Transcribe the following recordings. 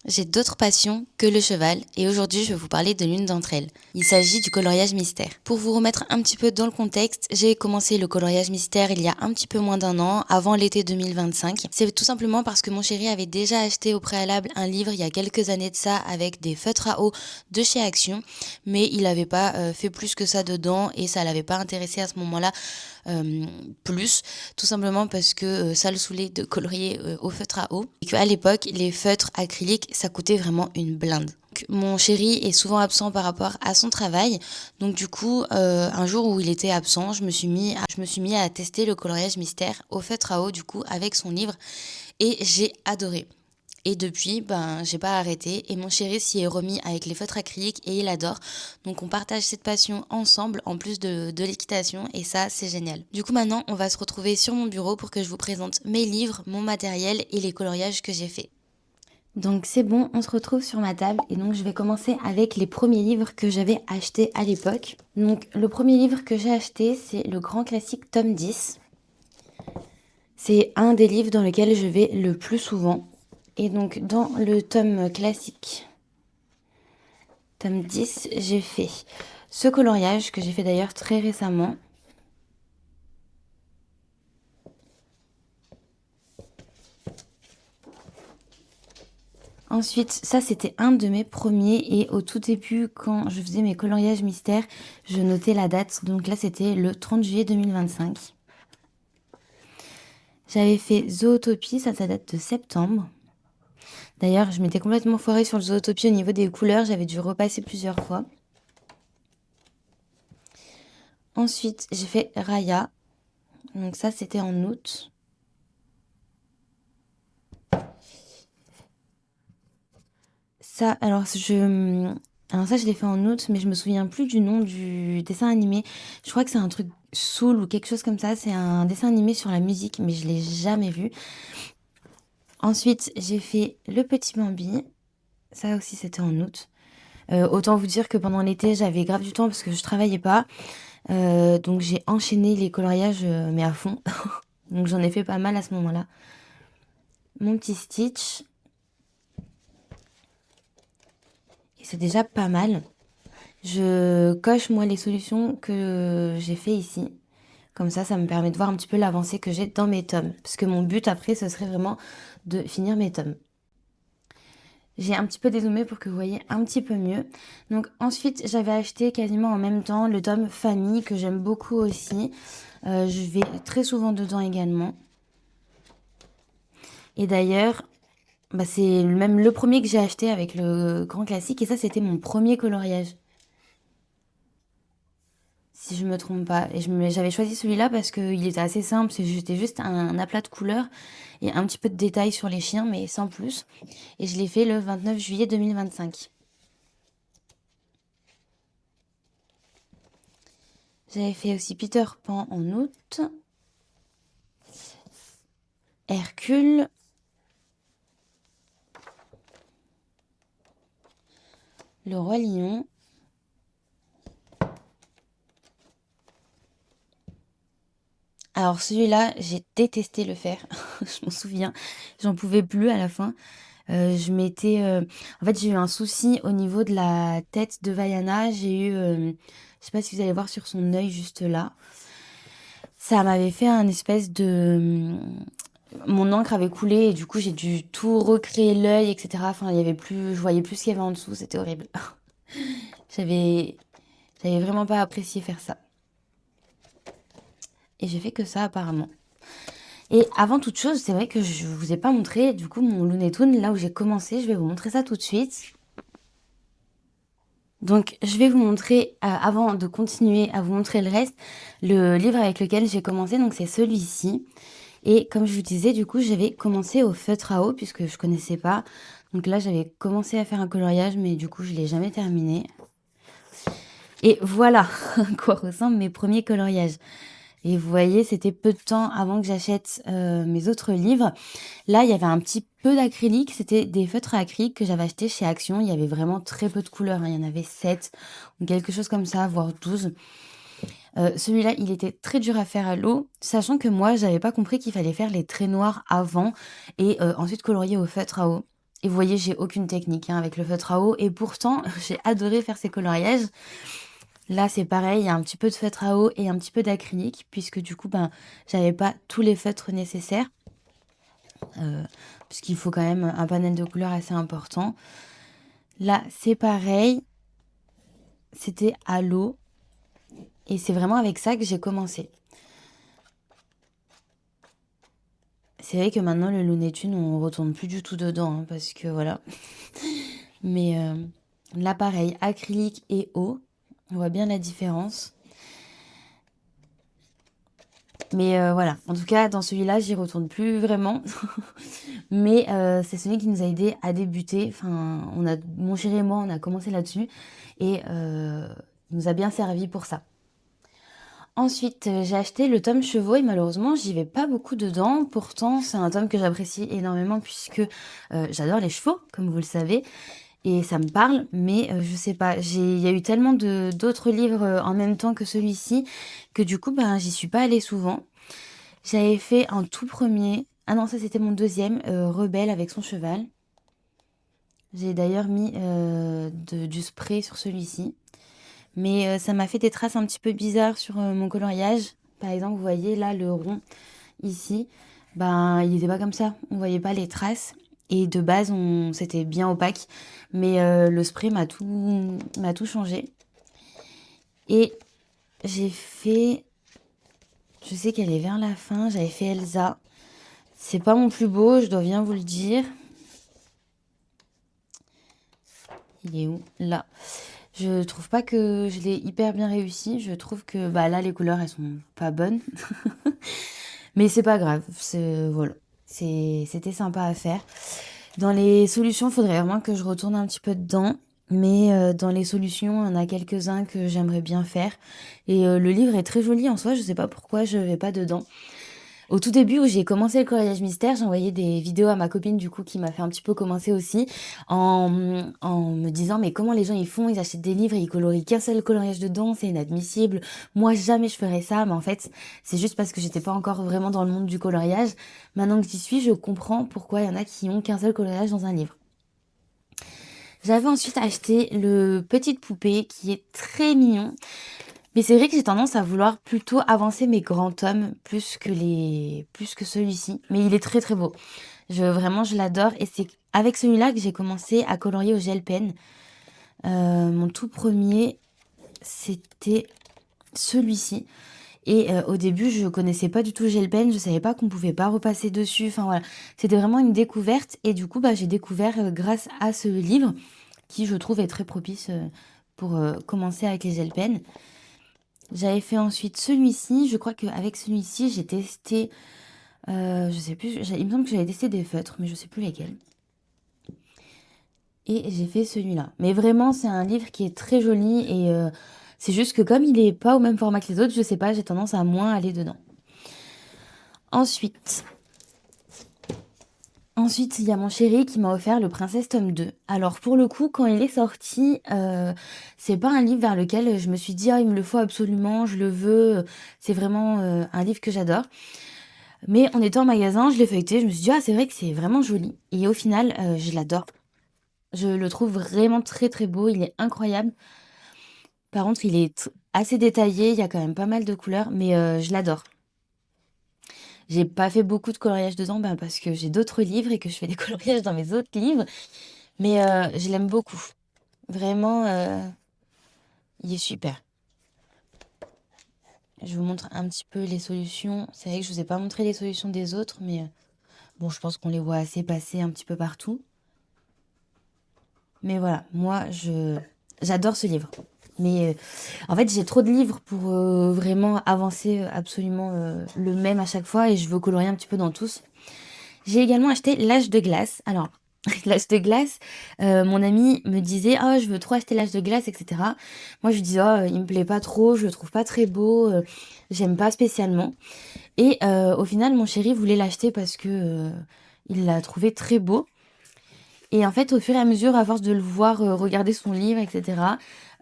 J'ai d'autres passions que le cheval et aujourd'hui je vais vous parler de l'une d'entre elles. Il s'agit du coloriage mystère. Pour vous remettre un petit peu dans le contexte, j'ai commencé le coloriage mystère il y a un petit peu moins d'un an, avant l'été 2025. C'est tout simplement parce que mon chéri avait déjà acheté au préalable un livre il y a quelques années de ça avec des feutres à eau de chez Action, mais il n'avait pas fait plus que ça dedans et ça l'avait pas intéressé à ce moment-là euh, plus, tout simplement parce que ça le saoulait de colorier au feutre à eau et qu'à l'époque les feutres acryliques ça coûtait vraiment une blinde. Donc, mon chéri est souvent absent par rapport à son travail, donc du coup un jour où il était absent je me suis mis à tester le coloriage mystère au feutre à eau du coup avec son livre et j'ai adoré. Et depuis, j'ai pas arrêté et mon chéri s'y est remis avec les feutres acryliques et il adore. Donc on partage cette passion ensemble en plus de l'équitation et ça c'est génial. Du coup maintenant on va se retrouver sur mon bureau pour que je vous présente mes livres, mon matériel et les coloriages que j'ai faits. Donc c'est bon, on se retrouve sur ma table et donc je vais commencer avec les premiers livres que j'avais achetés à l'époque. Donc le premier livre que j'ai acheté c'est le grand classique tome 10. C'est un des livres dans lesquels je vais le plus souvent. Et donc dans le tome classique, tome 10, j'ai fait ce coloriage que j'ai fait d'ailleurs très récemment. Ensuite, ça c'était un de mes premiers et au tout début quand je faisais mes coloriages mystères, je notais la date. Donc là c'était le 30 juillet 2025. J'avais fait Zootopie, ça date de septembre. D'ailleurs, je m'étais complètement foirée sur le Zootopie au niveau des couleurs, j'avais dû repasser plusieurs fois. Ensuite, j'ai fait Raya. Donc ça c'était en août. Ça, alors ça, je l'ai fait en août, mais je me souviens plus du nom du dessin animé. Je crois que c'est un truc Soul ou quelque chose comme ça. C'est un dessin animé sur la musique, mais je l'ai jamais vu. Ensuite, j'ai fait Le Petit Bambi. Ça aussi, c'était en août. Autant vous dire que pendant l'été, j'avais grave du temps parce que je travaillais pas. Donc j'ai enchaîné les coloriages, mais à fond. Donc j'en ai fait pas mal à ce moment-là. Mon petit Stitch. Et c'est déjà pas mal. Je coche moi les solutions que j'ai fait ici. Comme ça me permet de voir un petit peu l'avancée que j'ai dans mes tomes. Parce que mon but après, ce serait vraiment de finir mes tomes. J'ai un petit peu dézoomé pour que vous voyez un petit peu mieux. Donc ensuite, j'avais acheté quasiment en même temps le tome Famille que j'aime beaucoup aussi. Je vais très souvent dedans également. Et d'ailleurs, c'est même le premier que j'ai acheté avec le grand classique et ça c'était mon premier coloriage. Si je me trompe pas. Et j'avais choisi celui-là parce qu'il était assez simple. C'était juste un aplat de couleurs et un petit peu de détails sur les chiens, mais sans plus. Et je l'ai fait le 29 juillet 2025. J'avais fait aussi Peter Pan en août. Hercule. Le Roi Lion. Alors celui-là, j'ai détesté le faire. Je m'en souviens. J'en pouvais plus à la fin. Je m'étais... En fait, j'ai eu un souci au niveau de la tête de Vaiana. J'ai eu... Je sais pas si vous allez voir sur son œil juste là. Ça m'avait fait un espèce de... Mon encre avait coulé et du coup j'ai dû tout recréer l'œil, etc. Enfin, il y avait plus... Je voyais plus ce qu'il y avait en dessous. C'était horrible. J'avais... J'avais vraiment pas apprécié faire ça. Et j'ai fait que ça apparemment. Et avant toute chose, c'est vrai que je vous ai pas montré du coup mon Looney Tunes, là où j'ai commencé. Je vais vous montrer ça tout de suite. Donc je vais vous montrer, avant de continuer à vous montrer le reste, le livre avec lequel j'ai commencé. Donc c'est celui-ci. Et comme je vous disais, du coup, j'avais commencé au feutre à eau puisque je connaissais pas. Donc là, j'avais commencé à faire un coloriage, mais du coup, je l'ai jamais terminé. Et voilà à quoi ressemblent mes premiers coloriages. Et vous voyez, c'était peu de temps avant que j'achète mes autres livres. Là, il y avait un petit peu d'acrylique. C'était des feutres à acrylique que j'avais achetés chez Action. Il y avait vraiment très peu de couleurs, hein. Il y en avait 7 ou quelque chose comme ça, voire 12. Celui-là, il était très dur à faire à l'eau, sachant que moi, j'avais pas compris qu'il fallait faire les traits noirs avant et ensuite colorier au feutre à eau. Et vous voyez, j'ai aucune technique hein, avec le feutre à eau. Et pourtant, j'ai adoré faire ces coloriages. Là, c'est pareil, il y a un petit peu de feutre à eau et un petit peu d'acrylique, puisque du coup, ben, j'avais pas tous les feutres nécessaires, puisqu'il faut quand même un panel de couleurs assez important. Là, c'est pareil, c'était à l'eau, et c'est vraiment avec ça que j'ai commencé. C'est vrai que maintenant, le Looney Tunes, on retourne plus du tout dedans, hein, parce que voilà. Mais là, pareil, acrylique et eau, on voit bien la différence. Mais voilà, en tout cas, dans celui-là, j'y retourne plus vraiment. Mais c'est celui qui nous a aidé à débuter. Enfin, mon chéri et moi, on a commencé là-dessus. Et il nous a bien servi pour ça. Ensuite, j'ai acheté le tome Chevaux et malheureusement, j'y vais pas beaucoup dedans. Pourtant, c'est un tome que j'apprécie énormément puisque j'adore les chevaux, comme vous le savez. Et ça me parle, mais je sais pas, il y a eu tellement d'autres livres en même temps que celui-ci que du coup, ben, j'y suis pas allée souvent. J'avais fait un tout premier, ah non, ça c'était mon deuxième, Rebelle avec son cheval. J'ai d'ailleurs mis du spray sur celui-ci. Mais ça m'a fait des traces un petit peu bizarres sur mon coloriage. Par exemple, vous voyez là le rond ici, ben il n'était pas comme ça. On voyait pas les traces. Et de base, c'était bien opaque. Mais le spray m'a tout changé. Et j'ai fait, je sais qu'elle est vers la fin, j'avais fait Elsa. C'est pas mon plus beau, je dois bien vous le dire. Il est où? Là. Je trouve pas que je l'ai hyper bien réussi. Je trouve que bah là les couleurs elles sont pas bonnes. Mais c'est pas grave. Voilà. C'était sympa à faire. Dans les solutions, il faudrait vraiment que je retourne un petit peu dedans. Mais dans les solutions, il y en a quelques-uns que j'aimerais bien faire. Et le livre est très joli en soi. Je sais pas pourquoi je vais pas dedans. Au tout début où j'ai commencé le coloriage mystère, j'ai envoyé des vidéos à ma copine du coup qui m'a fait un petit peu commencer aussi en me disant mais comment les gens ils font, ils achètent des livres et ils colorient qu'un seul coloriage dedans, c'est inadmissible. Moi jamais je ferais ça, mais en fait c'est juste parce que j'étais pas encore vraiment dans le monde du coloriage. Maintenant que j'y suis, je comprends pourquoi il y en a qui ont qu'un seul coloriage dans un livre. J'avais ensuite acheté le Petite Poupée qui est très mignon. Mais c'est vrai que j'ai tendance à vouloir plutôt avancer mes grands tomes plus que celui-ci. Mais il est très très beau. Vraiment, je l'adore. Et c'est avec celui-là que j'ai commencé à colorier au gel pen. Mon tout premier, c'était celui-ci. Et au début, je connaissais pas du tout le gel pen. Je savais pas qu'on pouvait pas repasser dessus. Enfin voilà, c'était vraiment une découverte. Et du coup, bah, j'ai découvert grâce à ce livre qui, je trouve, est très propice pour commencer avec les gel pens. J'avais fait ensuite celui-ci. Je crois qu'avec celui-ci, j'ai testé, je sais plus, il me semble que j'avais testé des feutres, mais je sais plus lesquels. Et j'ai fait celui-là. Mais vraiment, c'est un livre qui est très joli et c'est juste que comme il est pas au même format que les autres, je sais pas, j'ai tendance à moins aller dedans. Ensuite, il y a mon chéri qui m'a offert le Princesse tome 2. Alors pour le coup, quand il est sorti, c'est pas un livre vers lequel je me suis dit ah il me le faut absolument, je le veux. C'est vraiment un livre que j'adore. Mais en étant en magasin, je l'ai feuilleté, je me suis dit ah c'est vrai que c'est vraiment joli. Et au final, je l'adore. Je le trouve vraiment très très beau, il est incroyable. Par contre, il est assez détaillé, il y a quand même pas mal de couleurs, mais je l'adore. J'ai pas fait beaucoup de coloriage dedans ben, parce que j'ai d'autres livres et que je fais des coloriages dans mes autres livres. Mais je l'aime beaucoup. Vraiment, il est super. Je vous montre un petit peu les solutions. C'est vrai que je vous ai pas montré les solutions des autres, mais bon, je pense qu'on les voit assez passer un petit peu partout. Mais voilà, moi, j'adore ce livre. Mais en fait, j'ai trop de livres pour vraiment avancer absolument le même à chaque fois et je veux colorier un petit peu dans tous. J'ai également acheté L'Âge de glace. Alors, L'Âge de glace, mon ami me disait oh je veux trop acheter L'Âge de glace, etc. Moi je lui dis oh il me plaît pas trop, je le trouve pas très beau, j'aime pas spécialement. Et au final mon chéri voulait l'acheter parce que il l'a trouvé très beau. Et en fait au fur et à mesure, à force de le voir regarder son livre, etc.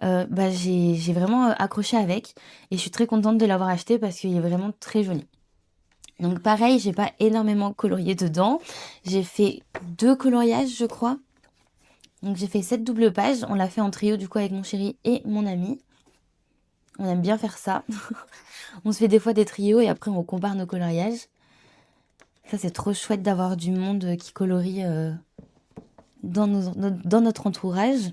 Bah j'ai vraiment accroché avec et je suis très contente de l'avoir acheté parce qu'il est vraiment très joli. Donc pareil, j'ai pas énormément colorié dedans. J'ai fait 2 coloriages, je crois. Donc j'ai fait cette double page. On l'a fait en trio du coup avec mon chéri et mon ami. On aime bien faire ça. On se fait des fois des trios et après on compare nos coloriages. Ça c'est trop chouette d'avoir du monde qui colorie dans notre entourage.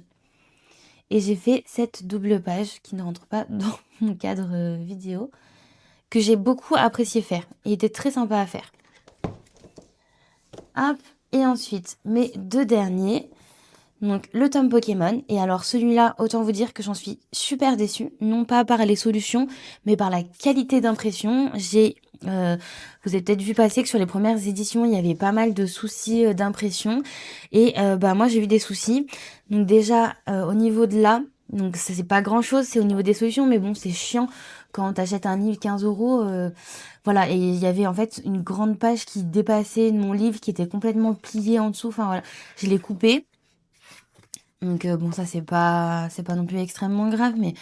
Et j'ai fait cette double page qui ne rentre pas dans mon cadre vidéo, que j'ai beaucoup apprécié faire. Il était très sympa à faire. Hop, et ensuite, mes 2 derniers. Donc, le tome Pokémon. Et alors, celui-là, autant vous dire que j'en suis super déçue. Non pas par les solutions, mais par la qualité d'impression. Vous avez peut-être vu passer que sur les premières éditions, il y avait pas mal de soucis d'impression. Et moi, j'ai eu des soucis. Donc, déjà, au niveau de là, donc ça, c'est pas grand-chose, c'est au niveau des solutions, mais bon, c'est chiant quand t'achètes un livre 15 euros. Voilà, et il y avait en fait une grande page qui dépassait de mon livre, qui était complètement pliée en dessous. Enfin voilà, je l'ai coupé. Donc bon, ça c'est pas non plus extrêmement grave, mais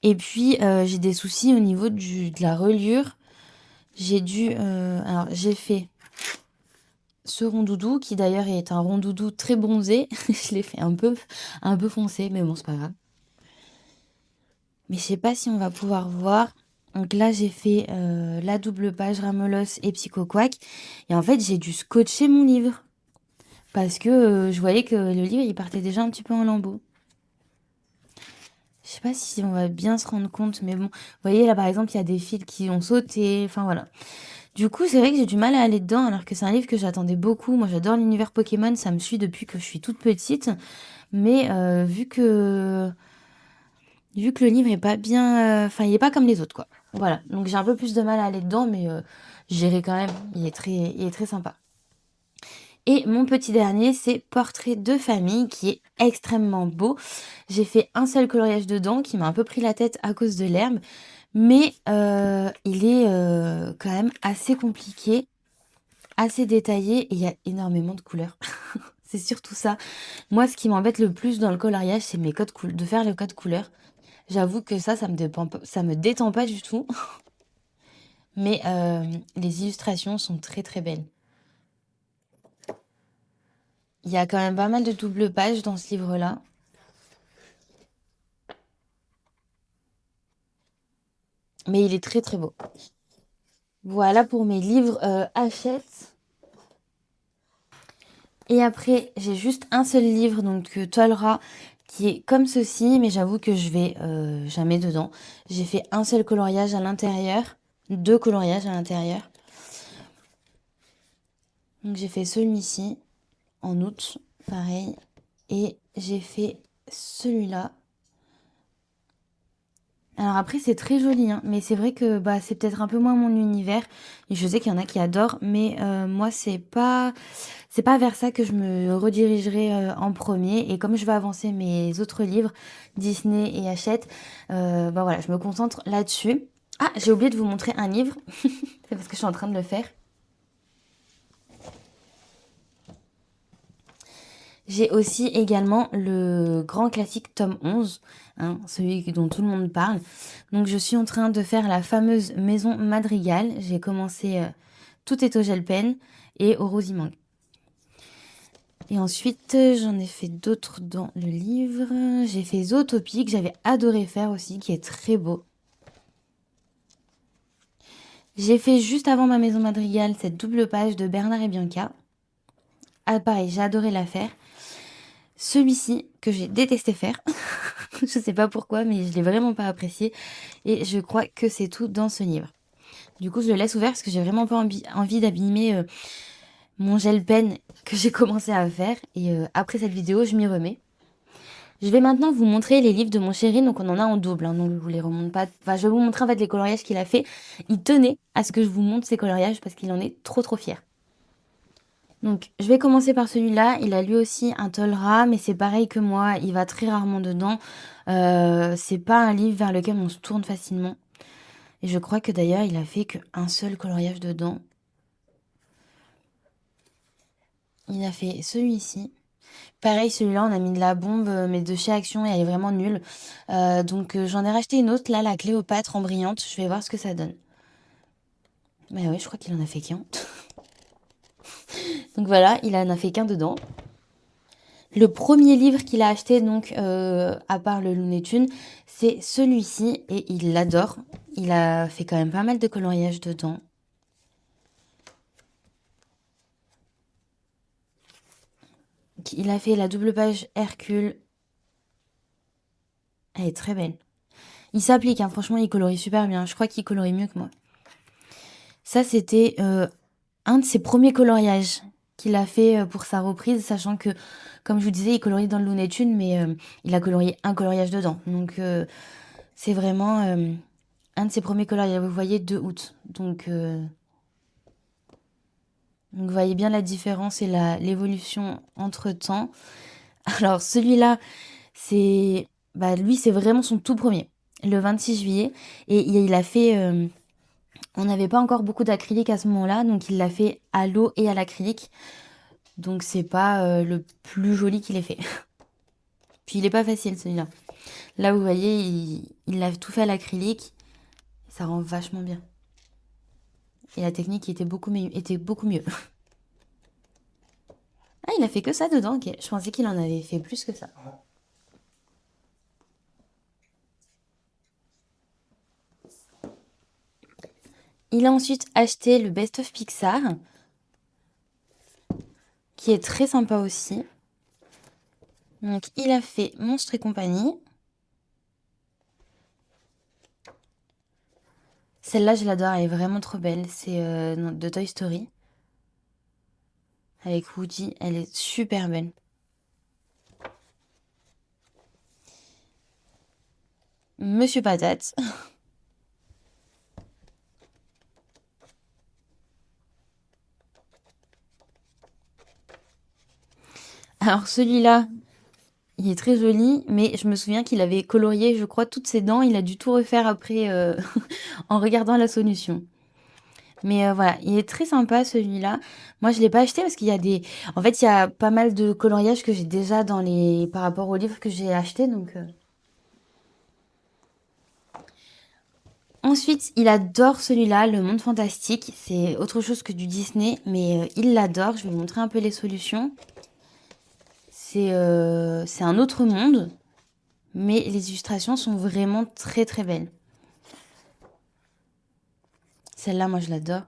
et puis j'ai des soucis au niveau de la reliure. Alors j'ai fait ce rondoudou qui d'ailleurs est un rondoudou très bronzé. Je l'ai fait un peu foncé, mais bon, c'est pas grave. Mais je sais pas si on va pouvoir voir. Donc là, j'ai fait la double page Ramelos et Psycho Quack. Et en fait, j'ai dû scotcher mon livre. Parce que je voyais que le livre, il partait déjà un petit peu en lambeaux. Je sais pas si on va bien se rendre compte, mais bon. Vous voyez, là, par exemple, il y a des fils qui ont sauté. Enfin, voilà. Du coup, c'est vrai que j'ai du mal à aller dedans, alors que c'est un livre que j'attendais beaucoup. Moi, j'adore l'univers Pokémon. Ça me suit depuis que je suis toute petite. Mais vu que le livre est pas bien, enfin il est pas comme les autres quoi. Voilà, donc j'ai un peu plus de mal à aller dedans, mais j'irai quand même. Il est très sympa. Et mon petit dernier, c'est Portrait de famille, qui est extrêmement beau. J'ai fait un seul coloriage dedans, qui m'a un peu pris la tête à cause de l'herbe, mais il est quand même assez compliqué, assez détaillé, et il y a énormément de couleurs. C'est surtout ça. Moi, ce qui m'embête le plus dans le coloriage, c'est de faire le code couleur. J'avoue que ça me détend pas du tout, mais les illustrations sont très très belles. Il y a quand même pas mal de double pages dans ce livre-là. Mais il est très très beau. Voilà pour mes livres Hachette. Et après, j'ai juste un seul livre, donc Tolra, qui est comme ceci, mais j'avoue que je vais jamais dedans. J'ai fait un seul coloriage à l'intérieur, 2 coloriages à l'intérieur. Donc j'ai fait celui-ci en août, pareil. Et j'ai fait celui-là. Alors après, c'est très joli, hein, mais c'est vrai que bah, c'est peut-être un peu moins mon univers. Et je sais qu'il y en a qui adorent, mais moi, c'est pas vers ça que je me redirigerai en premier. Et comme je vais avancer mes autres livres, Disney et Hachette, bah voilà, je me concentre là-dessus. Ah, j'ai oublié de vous montrer un livre. C'est parce que je suis en train de le faire. J'ai aussi également le grand classique tome 11, hein, celui dont tout le monde parle. Donc je suis en train de faire la fameuse maison Madrigal. J'ai commencé Tout est au gel pen et au Rosimang. Et ensuite, j'en ai fait d'autres dans le livre. J'ai fait Zootopie, que j'avais adoré faire aussi, qui est très beau. J'ai fait juste avant ma maison Madrigal cette double page de Bernard et Bianca. Ah pareil, j'ai adoré la faire. Celui-ci, que j'ai détesté faire. Je sais pas pourquoi, mais je l'ai vraiment pas apprécié. Et je crois que c'est tout dans ce livre. Du coup, je le laisse ouvert parce que j'ai vraiment pas envie d'abîmer mon gel pen que j'ai commencé à faire. Et après cette vidéo, je m'y remets. Je vais maintenant vous montrer les livres de mon chéri. Donc, on en a en double, hein, donc je vous les remonte pas. Enfin, je vais vous montrer en fait les coloriages qu'il a fait. Il tenait à ce que je vous montre ses coloriages parce qu'il en est trop trop fier. Donc, je vais commencer par celui-là. Il a lui aussi un Tolra, mais c'est pareil que moi. Il va très rarement dedans. C'est pas un livre vers lequel on se tourne facilement. Et je crois que d'ailleurs, il a fait qu'un seul coloriage dedans. Il a fait celui-ci. Pareil, celui-là, on a mis de la bombe, mais de chez Action, et elle est vraiment nulle. Donc, j'en ai racheté une autre, là, la Cléopâtre en brillante. Je vais voir ce que ça donne. Mais ouais, je crois qu'il en a fait qu'un. Donc voilà, il en a fait qu'un dedans. Le premier livre qu'il a acheté, donc, à part le Looney Tunes, c'est celui-ci et il l'adore. Il a fait quand même pas mal de coloriage dedans. Il a fait la double page Hercule. Elle est très belle. Il s'applique, hein, franchement, il colorie super bien. Je crois qu'il colorie mieux que moi. Ça, c'était un de ses premiers coloriages qu'il a fait pour sa reprise, sachant que, comme je vous disais, il colorie dans le Looney Tunes, mais il a colorié un coloriage dedans. Donc, c'est vraiment un de ses premiers coloriages. Vous voyez, 2 août. Donc, vous voyez bien la différence et l'évolution entre temps. Alors, celui-là, c'est, bah, lui, c'est vraiment son tout premier, le 26 juillet. Et il a fait, on n'avait pas encore beaucoup d'acrylique à ce moment-là, donc il l'a fait à l'eau et à l'acrylique. Donc, c'est pas le plus joli qu'il ait fait. Puis, il est pas facile, celui-là. Là, vous voyez, il a tout fait à l'acrylique. Ça rend vachement bien. Et la technique était beaucoup mieux. Ah, il a fait que ça dedans, ok. Je pensais qu'il en avait fait plus que ça. Il a ensuite acheté le Best of Pixar, qui est très sympa aussi. Donc, il a fait Monstres et compagnie. Celle-là, je l'adore, elle est vraiment trop belle. C'est de Toy Story. Avec Woody, elle est super belle. Monsieur Patate. Alors, celui-là, il est très joli, mais je me souviens qu'il avait colorié, je crois, toutes ses dents. Il a dû tout refaire après en regardant la solution. Mais voilà, il est très sympa celui-là. Moi, je l'ai pas acheté parce qu'il y a des... En fait, il y a pas mal de coloriages que j'ai déjà par rapport au livre que j'ai acheté, donc... Ensuite, il adore celui-là, Le Monde Fantastique. C'est autre chose que du Disney, mais il l'adore. Je vais vous montrer un peu les solutions. C'est un autre monde, mais les illustrations sont vraiment très très belles. Celle-là, moi, je l'adore.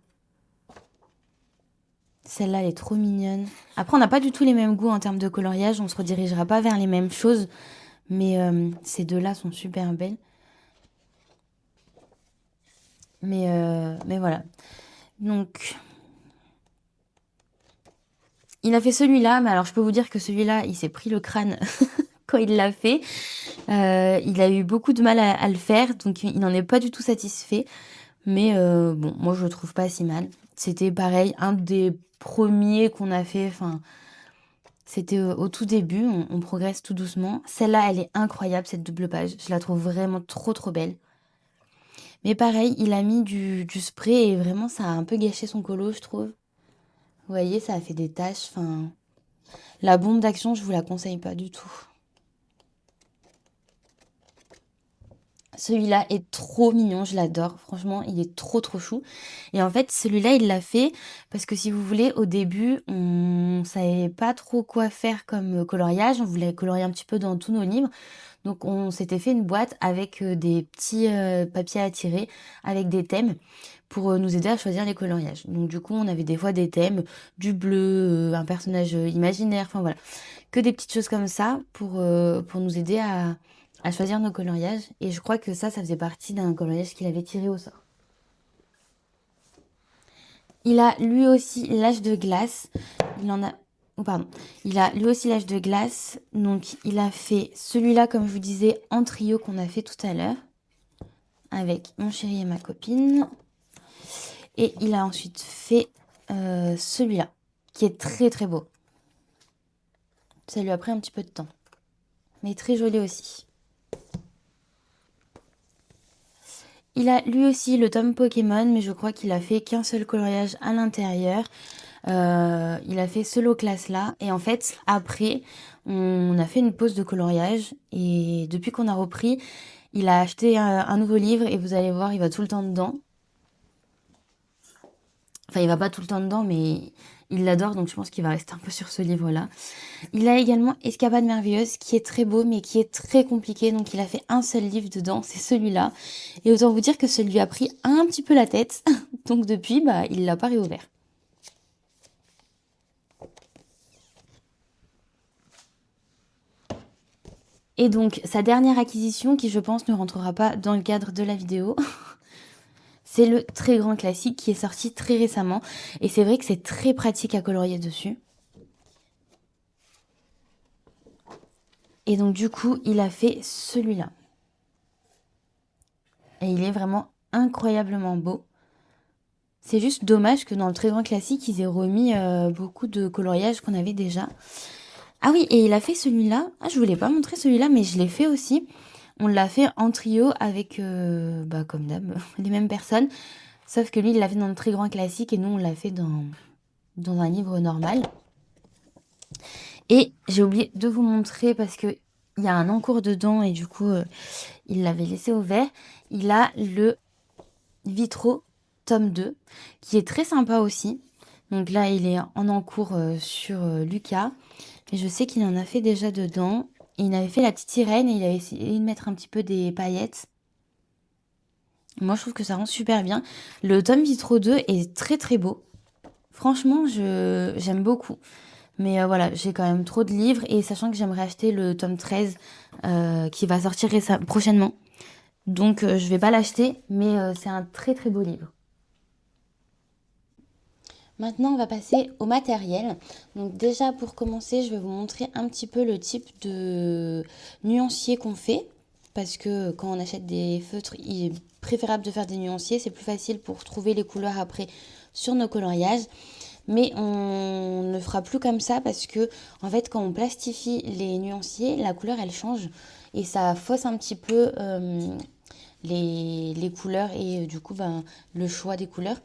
Celle-là, elle est trop mignonne. Après, on n'a pas du tout les mêmes goûts en termes de coloriage. On se redirigera pas vers les mêmes choses. Mais ces deux-là sont super belles. Mais voilà. Donc, il a fait celui-là. Mais alors, je peux vous dire que celui-là, il s'est pris le crâne quand il l'a fait. Il a eu beaucoup de mal à le faire. Donc, il n'en est pas du tout satisfait. Mais bon, moi, je le trouve pas si mal. C'était pareil, un des premiers qu'on a fait. Enfin, c'était au tout début. On progresse tout doucement. Celle-là, elle est incroyable, cette double page. Je la trouve vraiment trop, trop belle. Mais pareil, il a mis du spray et vraiment, ça a un peu gâché son colo, je trouve. Vous voyez, ça a fait des taches. Enfin, la bombe d'action, je vous la conseille pas du tout. Celui-là est trop mignon, je l'adore. Franchement, il est trop trop chou. Et en fait, celui-là, il l'a fait parce que si vous voulez, au début, on savait pas trop quoi faire comme coloriage. On voulait colorier un petit peu dans tous nos livres. Donc, on s'était fait une boîte avec des petits papiers à tirer, avec des thèmes pour nous aider à choisir les coloriages. Donc, du coup, on avait des fois des thèmes, du bleu, un personnage imaginaire, enfin voilà. Que des petites choses comme ça pour nous aider à choisir nos coloriages. Et je crois que ça faisait partie d'un coloriage qu'il avait tiré au sort. Il a lui aussi l'âge de glace. Il en a... Oh, pardon. Il a lui aussi l'âge de glace. Donc, il a fait celui-là, comme je vous disais, en trio qu'on a fait tout à l'heure. Avec mon chéri et ma copine. Et il a ensuite fait celui-là, qui est très très beau. Ça lui a pris un petit peu de temps. Mais très joli aussi. Il a lui aussi le tome Pokémon, mais je crois qu'il a fait qu'un seul coloriage à l'intérieur. Il a fait ce lot classe là. Et en fait, après, on a fait une pause de coloriage. Et depuis qu'on a repris, il a acheté un nouveau livre. Et vous allez voir, il va tout le temps dedans. Enfin, il va pas tout le temps dedans, mais il l'adore, donc je pense qu'il va rester un peu sur ce livre-là. Il a également Escapade merveilleuse, qui est très beau, mais qui est très compliqué. Donc il a fait un seul livre dedans, c'est celui-là. Et autant vous dire que celui a pris un petit peu la tête. Donc depuis, bah, il l'a pas réouvert. Et donc, sa dernière acquisition, qui je pense ne rentrera pas dans le cadre de la vidéo, c'est le très grand classique qui est sorti très récemment. Et c'est vrai que c'est très pratique à colorier dessus. Et donc du coup, il a fait celui-là. Et il est vraiment incroyablement beau. C'est juste dommage que dans le très grand classique, ils aient remis beaucoup de coloriages qu'on avait déjà. Ah oui, et il a fait celui-là. Ah, je voulais pas montrer celui-là, mais je l'ai fait aussi. On l'a fait en trio avec, bah, comme d'hab, les mêmes personnes. Sauf que lui, il l'a fait dans le très grand classique et nous, on l'a fait dans un livre normal. Et j'ai oublié de vous montrer parce que il y a un encours dedans et du coup, il l'avait laissé ouvert. Il a le Vitro tome 2 qui est très sympa aussi. Donc là, il est en encours sur Lucas. Et je sais qu'il en a fait déjà dedans. Et il avait fait la petite sirène et il avait essayé de mettre un petit peu des paillettes. Moi, je trouve que ça rend super bien. Le tome Vitro 2 est très très beau. Franchement, j'aime beaucoup. Mais voilà, j'ai quand même trop de livres. Et sachant que j'aimerais acheter le tome 13 qui va sortir prochainement. Donc je vais pas l'acheter, mais c'est un très très beau livre. Maintenant, on va passer au matériel. Donc déjà, pour commencer, je vais vous montrer un petit peu le type de nuancier qu'on fait. Parce que quand on achète des feutres, il est préférable de faire des nuanciers. C'est plus facile pour trouver les couleurs après sur nos coloriages. Mais on ne fera plus comme ça parce que, en fait, quand on plastifie les nuanciers, la couleur, elle change. Et ça fausse un petit peu les couleurs et du coup, ben, le choix des couleurs.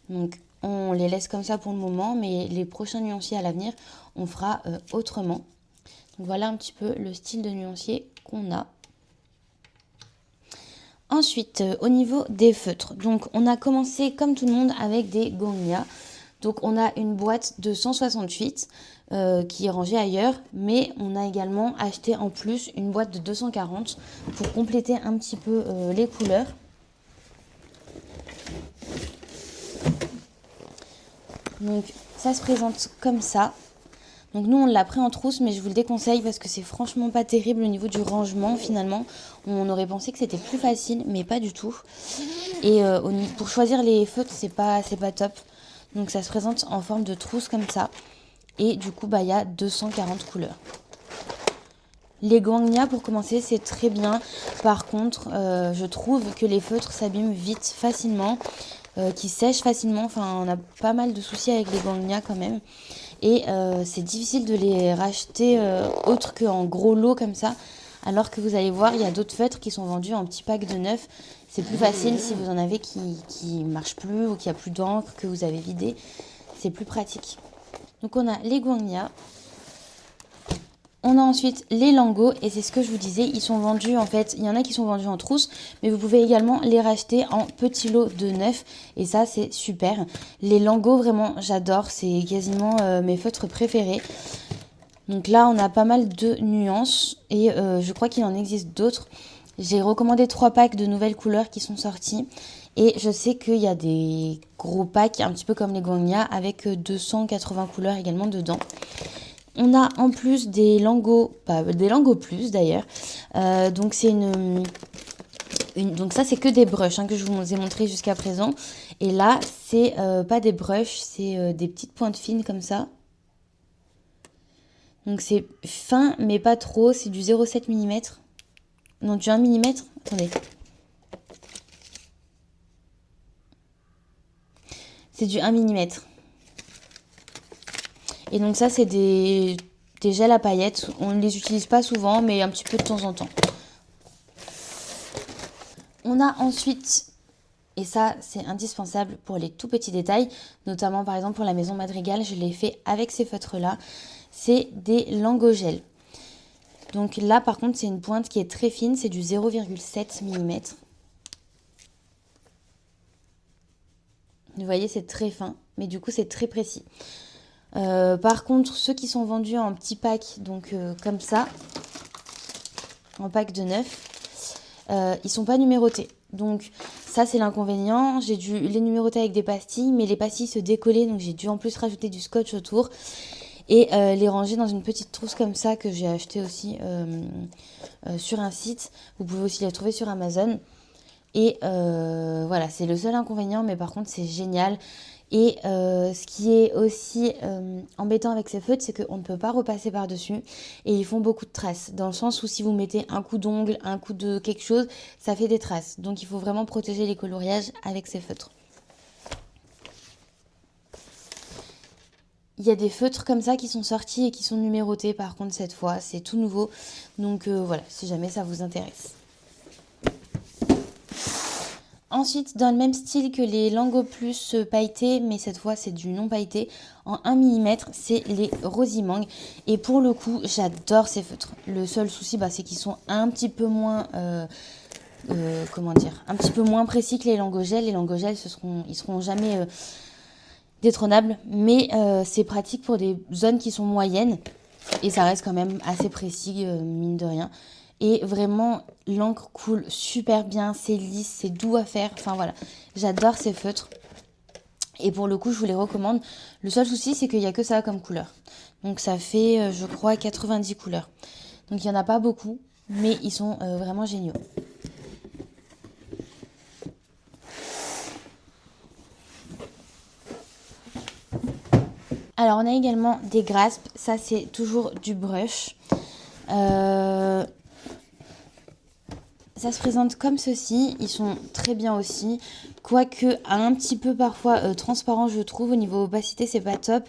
Donc, on les laisse comme ça pour le moment, mais les prochains nuanciers à l'avenir, on fera autrement. Donc, voilà un petit peu le style de nuancier qu'on a. Ensuite, au niveau des feutres, donc on a commencé comme tout le monde avec des Gongya. Donc on a une boîte de 168 qui est rangée ailleurs, mais on a également acheté en plus une boîte de 240 pour compléter un petit peu les couleurs. Donc ça se présente comme ça. Donc nous on l'a pris en trousse, mais je vous le déconseille parce que c'est franchement pas terrible au niveau du rangement finalement. On aurait pensé que c'était plus facile, mais pas du tout. Et pour choisir les feutres, c'est pas top. Donc ça se présente en forme de trousse comme ça. Et du coup, bah, y a 240 couleurs. Les Gongya, pour commencer, c'est très bien. Par contre, je trouve que les feutres s'abîment vite, facilement, qui sèchent facilement. Enfin, on a pas mal de soucis avec les Gongya quand même. Et c'est difficile de les racheter autre qu'en gros lot comme ça. Alors que vous allez voir, il y a d'autres feutres qui sont vendus en petits packs de 9. C'est plus facile si vous en avez qui ne marchent plus ou qui a plus d'encre, que vous avez vidé. C'est plus pratique. Donc on a les Gongya. On a ensuite les Lango et c'est ce que je vous disais, ils sont vendus en fait, il y en a qui sont vendus en trousse, mais vous pouvez également les racheter en petits lots de 9 et ça c'est super. Les Lango vraiment j'adore, c'est quasiment mes feutres préférés. Donc là on a pas mal de nuances et je crois qu'il en existe d'autres. J'ai recommandé 3 packs de nouvelles couleurs qui sont sortis et je sais qu'il y a des gros packs un petit peu comme les Gongya avec 280 couleurs également dedans. On a en plus des Lango, des Lango plus d'ailleurs. Donc c'est donc ça c'est que des brushes que je vous ai montré jusqu'à présent. Et là c'est pas des brushes, c'est des petites pointes fines comme ça. Donc c'est fin mais pas trop, c'est du 0,7 mm. Non, du 1 mm. Attendez. C'est du 1 mm. Et donc ça c'est des gels à paillettes. On ne les utilise pas souvent mais un petit peu de temps en temps. On a ensuite, et ça c'est indispensable pour les tout petits détails, notamment par exemple pour la maison Madrigal, je l'ai fait avec ces feutres là, c'est des Lango gel. Donc là par contre c'est une pointe qui est très fine, c'est du 0,7 mm. Vous voyez c'est très fin. mais du coup c'est très précis. Par contre, ceux qui sont vendus en petits packs, donc comme ça, en pack de 9, ils sont pas numérotés. Donc ça c'est l'inconvénient, j'ai dû les numéroter avec des pastilles, mais les pastilles se décollaient, donc j'ai dû en plus rajouter du scotch autour et les ranger dans une petite trousse comme ça que j'ai acheté aussi sur un site. Vous pouvez aussi les trouver sur Amazon. Et voilà, c'est le seul inconvénient, mais par contre c'est génial. Et ce qui est aussi embêtant avec ces feutres, c'est qu'on ne peut pas repasser par-dessus. Et ils font beaucoup de traces, dans le sens où si vous mettez un coup d'ongle, un coup de quelque chose, ça fait des traces. Donc il faut vraiment protéger les coloriages avec ces feutres. Il y a des feutres comme ça qui sont sortis et qui sont numérotés par contre cette fois, c'est tout nouveau. Donc voilà, si jamais ça vous intéresse. Ensuite, dans le même style que les Lango Plus pailletés, mais cette fois c'est du non pailleté, en 1 mm, c'est les Rosimang. Et pour le coup, j'adore ces feutres. Le seul souci, c'est qu'ils sont un petit peu moins... un petit peu moins précis que les Langogel. Les Langogel, ils seront jamais détrônables, mais c'est pratique pour des zones qui sont moyennes. Et ça reste quand même assez précis, mine de rien. Et vraiment, l'encre coule super bien, c'est lisse, c'est doux à faire. Enfin voilà, j'adore ces feutres. Et pour le coup, je vous les recommande. Le seul souci, c'est qu'il n'y a que ça comme couleur. Donc ça fait, je crois, 90 couleurs. Donc il n'y en a pas beaucoup, mais ils sont vraiment géniaux. Alors on a également des graspes. Ça, c'est toujours du brush. Ça se présente comme ceci, ils sont très bien aussi, quoique un petit peu parfois transparent je trouve, au niveau opacité c'est pas top,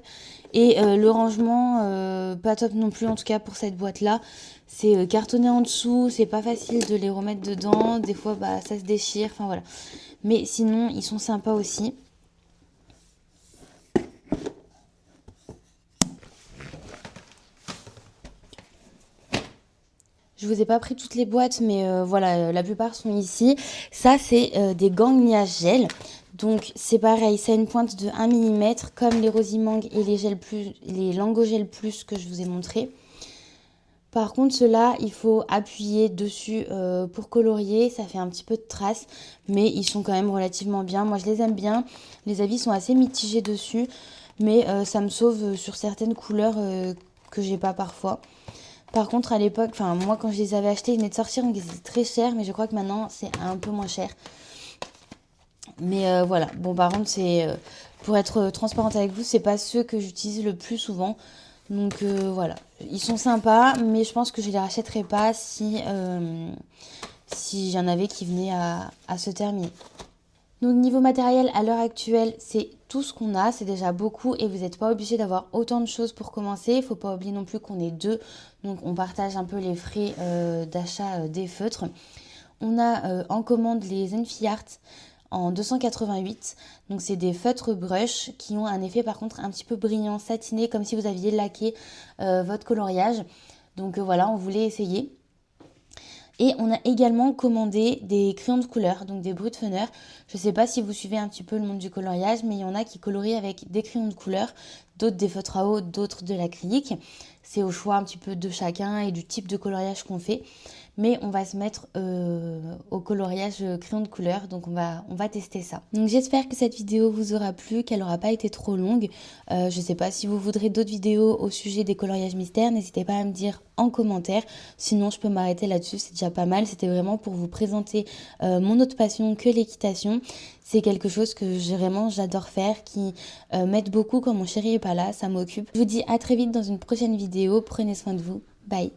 et le rangement pas top non plus en tout cas pour cette boîte là, c'est cartonné en dessous, c'est pas facile de les remettre dedans, des fois ça se déchire, enfin voilà, mais sinon ils sont sympas aussi. Je vous ai pas pris toutes les boîtes, mais voilà, la plupart sont ici. Ça, c'est des Ganglia gel. Donc, c'est pareil, c'est une pointe de 1 mm, comme les Rosimang et les Lango Gel Plus que je vous ai montré. Par contre, ceux-là, il faut appuyer dessus pour colorier. Ça fait un petit peu de traces, mais ils sont quand même relativement bien. Moi, je les aime bien. Les avis sont assez mitigés dessus, mais ça me sauve sur certaines couleurs que j'ai pas parfois. Par contre, à l'époque, moi quand je les avais achetés, ils venaient de sortir, donc ils étaient très chers, mais je crois que maintenant c'est un peu moins cher. Mais voilà, bon par contre, pour être transparente avec vous, c'est pas ceux que j'utilise le plus souvent. Donc voilà, ils sont sympas, mais je pense que je les rachèterai pas si j'en avais qui venaient à se terminer. Donc niveau matériel, à l'heure actuelle, c'est tout ce qu'on a, c'est déjà beaucoup et vous n'êtes pas obligé d'avoir autant de choses pour commencer. Il ne faut pas oublier non plus qu'on est deux, donc on partage un peu les frais d'achat des feutres. On a en commande les Enfi Art en 288, donc c'est des feutres brush qui ont un effet par contre un petit peu brillant, satiné, comme si vous aviez laqué votre coloriage. Donc voilà, on voulait essayer. Et on a également commandé des crayons de couleur, donc des Brutfunner. Je ne sais pas si vous suivez un petit peu le monde du coloriage, mais il y en a qui colorient avec des crayons de couleur, d'autres des feutres à eau, d'autres de l'acrylique. C'est au choix un petit peu de chacun et du type de coloriage qu'on fait. Mais on va se mettre au coloriage crayon de couleur, donc on va tester ça. Donc j'espère que cette vidéo vous aura plu, qu'elle n'aura pas été trop longue. Je ne sais pas si vous voudrez d'autres vidéos au sujet des coloriages mystères, n'hésitez pas à me dire en commentaire. Sinon je peux m'arrêter là-dessus, c'est déjà pas mal. C'était vraiment pour vous présenter mon autre passion que l'équitation. C'est quelque chose que j'adore faire, qui m'aide beaucoup quand mon chéri est pas là, ça m'occupe. Je vous dis à très vite dans une prochaine vidéo, prenez soin de vous, bye.